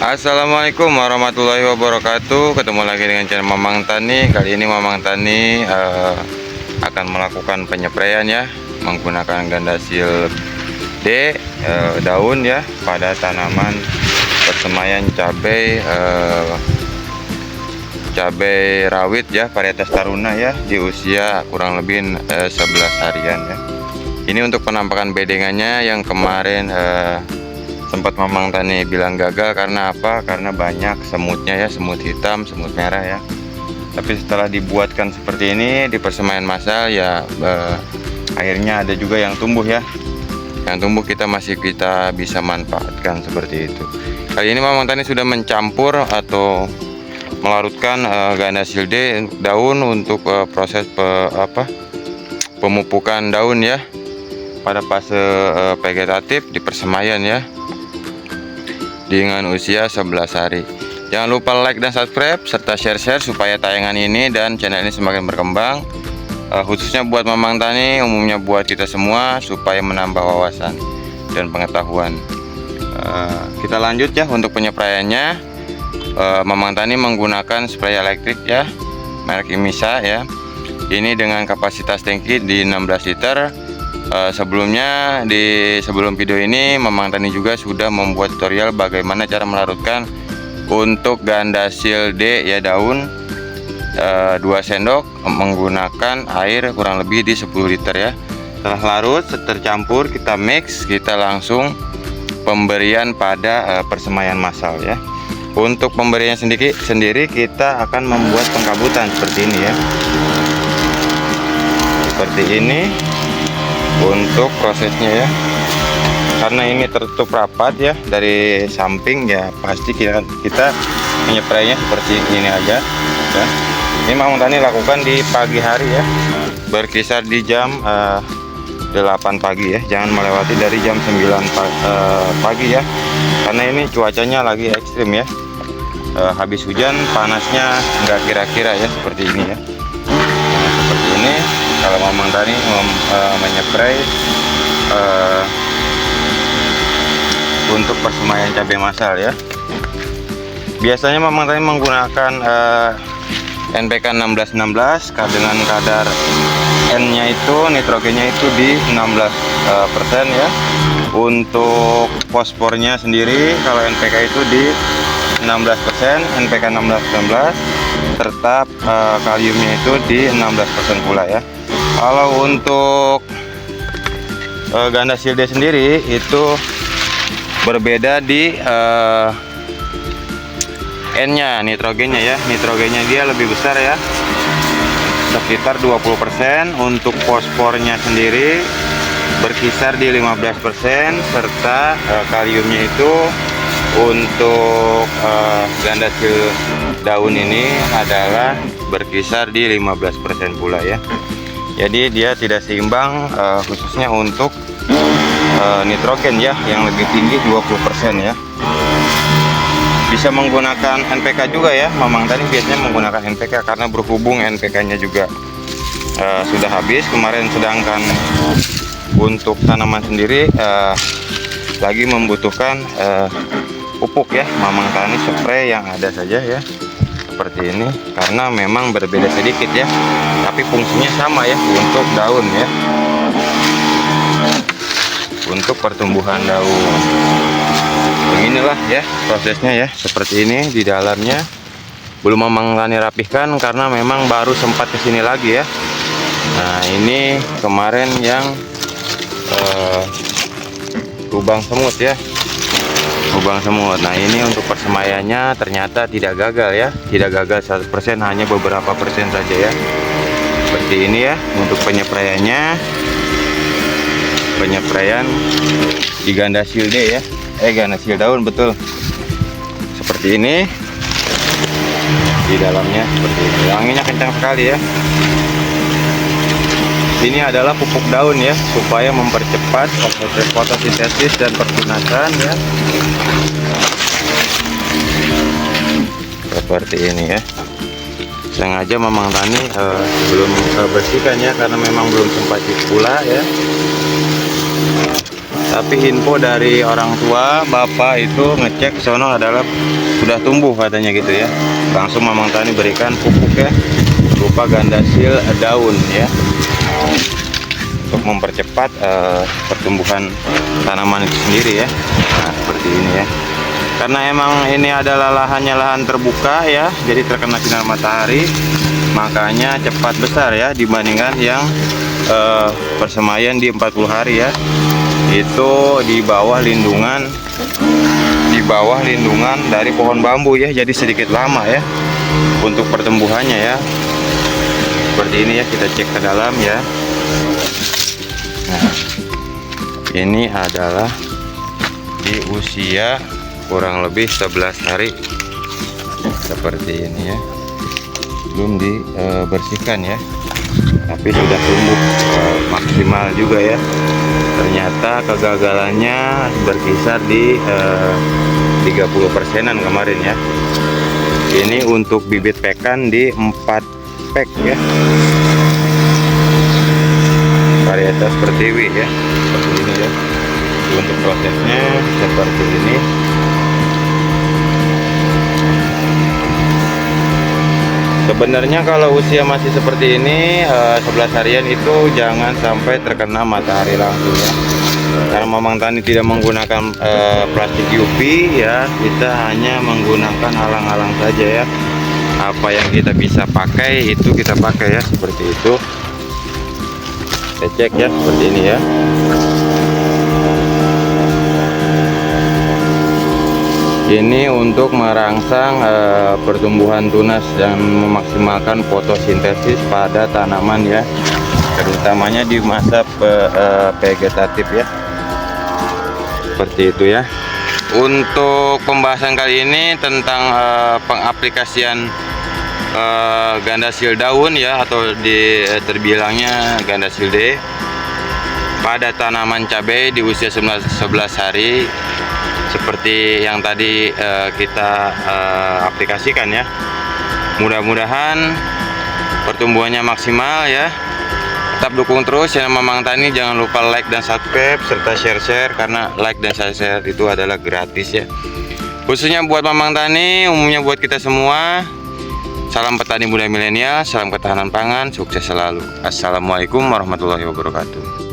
Assalamualaikum warahmatullahi wabarakatuh. Ketemu lagi dengan channel Mamang Tani. Kali ini Mamang Tani akan melakukan penyepraian ya, menggunakan Gandasil D daun ya pada tanaman persemaian cabai rawit ya, varietas Taruna ya, di usia kurang lebih 11 harian ya. Ini untuk penampakan bedengannya yang kemarin sempat Mamang Tani bilang gagal karena apa? Karena banyak semutnya ya, semut hitam, semut merah ya. Tapi setelah dibuatkan seperti ini di persemaian massal ya, akhirnya ada juga yang tumbuh ya. Yang tumbuh kita bisa manfaatkan seperti itu. Kali ini Mamang Tani sudah mencampur atau melarutkan Gandasil D daun untuk proses pemupukan daun ya pada fase vegetatif di persemaian ya, dengan usia 11 hari. Jangan lupa like dan subscribe serta share supaya tayangan ini dan channel ini semakin berkembang, khususnya buat Mamang Tani, umumnya buat kita semua, supaya menambah wawasan dan pengetahuan. Kita lanjut ya untuk penyepraiannya. Mamang Tani menggunakan spray elektrik ya, merek Imisa ya. Ini dengan kapasitas tangki di 16 liter. Sebelumnya sebelum video ini Mamang Tani juga sudah membuat tutorial bagaimana cara melarutkan untuk Gandasil D ya daun 2 sendok menggunakan air kurang lebih di 10 liter ya. Setelah larut tercampur, kita mix, kita langsung pemberian pada persemaian massal ya. Untuk pemberiannya sendiri kita akan membuat pengkabutan seperti ini ya, seperti ini untuk prosesnya ya. Karena ini tertutup rapat ya dari samping ya, pasti kita menypraynya seperti ini aja ya. Ini Mamang Tani lakukan di pagi hari ya, berkisar di jam 8 pagi ya, jangan melewati dari jam 9 pagi ya, karena ini cuacanya lagi ekstrim ya. Habis hujan panasnya nggak kira-kira ya, seperti ini ya. Nah, seperti ini kalau Mamang Tani menyepray untuk persemaian cabai massal ya. Biasanya Mamang Tani menggunakan NPK 1616 dengan kadar N-nya itu, nitrogennya itu di 16% ya. Untuk fosfornya sendiri kalau NPK itu di 16%, NPK 1616, serta kaliumnya itu di 16% pula ya. Kalau untuk Gandasil D sendiri itu berbeda di N-nya, nitrogennya ya. Nitrogennya dia lebih besar ya, sekitar 20%. Untuk fosfornya sendiri berkisar di 15%, serta kaliumnya itu untuk Gandasil daun ini adalah berkisar di 15% pula ya. Jadi dia tidak seimbang, khususnya untuk nitrogen ya, yang lebih tinggi 20% ya. Bisa menggunakan NPK juga ya, Mamang Tani biasanya menggunakan NPK karena berhubung NPK nya juga sudah habis kemarin, sedangkan untuk tanaman sendiri lagi membutuhkan pupuk ya. Mamang Tani spray yang ada saja ya, seperti ini, karena memang berbeda sedikit ya, tapi fungsinya sama ya untuk daun ya, untuk pertumbuhan daun. Beginilah ya prosesnya ya, seperti ini. Di dalamnya belum Mamang Tani rapihkan karena memang baru sempat kesini lagi ya. Nah, ini kemarin yang lubang semut ya, lubang semut. Nah, ini untuk persemaiannya ternyata tidak gagal ya, tidak gagal 100%, hanya beberapa persen saja ya. Seperti ini ya untuk penyepraiannya, penyepraian di Gandasil D ya, Gandasil daun, betul, seperti ini. Di dalamnya seperti ini, anginnya kencang sekali ya. Ini adalah pupuk daun ya, supaya mempercepat proses fotosintesis dan pertunasan ya, seperti ini ya. Sengaja Mamang Tani belum bersihkan ya, karena memang belum sempat pula ya. Tapi info dari orang tua bapak itu ngecek sono adalah sudah tumbuh katanya gitu ya. Langsung Mamang Tani berikan pupuk ya, berupa gandasil daun ya, untuk mempercepat pertumbuhan tanaman itu sendiri ya. Nah seperti ini ya, karena emang ini adalah lahan terbuka ya, jadi terkena sinar matahari, makanya cepat besar ya dibandingkan yang persemaian di 40 hari ya. Itu di bawah lindungan dari pohon bambu ya, jadi sedikit lama ya untuk pertumbuhannya ya. Seperti ini ya, kita cek ke dalam ya. Nah ini adalah di usia kurang lebih 11 hari seperti ini ya, belum dibersihkan ya, tapi sudah tumbuh maksimal juga ya. Ternyata kegagalannya berkisar di 30%-an kemarin ya. Ini untuk bibit pekan di 4 pek ya, varietas pertiwi ya, seperti ini ya. Untuk prosesnya seperti ini. Sebenarnya kalau usia masih seperti ini 11 harian itu jangan sampai terkena matahari langsung ya. Karena Mamang Tani tidak menggunakan plastik UV ya, kita hanya menggunakan alang-alang saja ya. Apa yang kita bisa pakai itu kita pakai ya, seperti itu. Kita cek ya, seperti ini ya. Ini untuk merangsang pertumbuhan tunas dan memaksimalkan fotosintesis pada tanaman ya, terutamanya di masa vegetatif ya, seperti itu ya. Untuk pembahasan kali ini tentang pengaplikasian gandasil daun ya, atau terbilangnya gandasil D pada tanaman cabai di usia 11 hari, seperti yang tadi kita aplikasikan ya. Mudah-mudahan pertumbuhannya maksimal ya. Tetap dukung terus channel Mamang Tani, jangan lupa like dan subscribe serta share-share, karena like dan share itu adalah gratis ya, khususnya buat Mamang Tani, umumnya buat kita semua. Salam petani muda milenial, salam ketahanan pangan, sukses selalu. Assalamualaikum warahmatullahi wabarakatuh.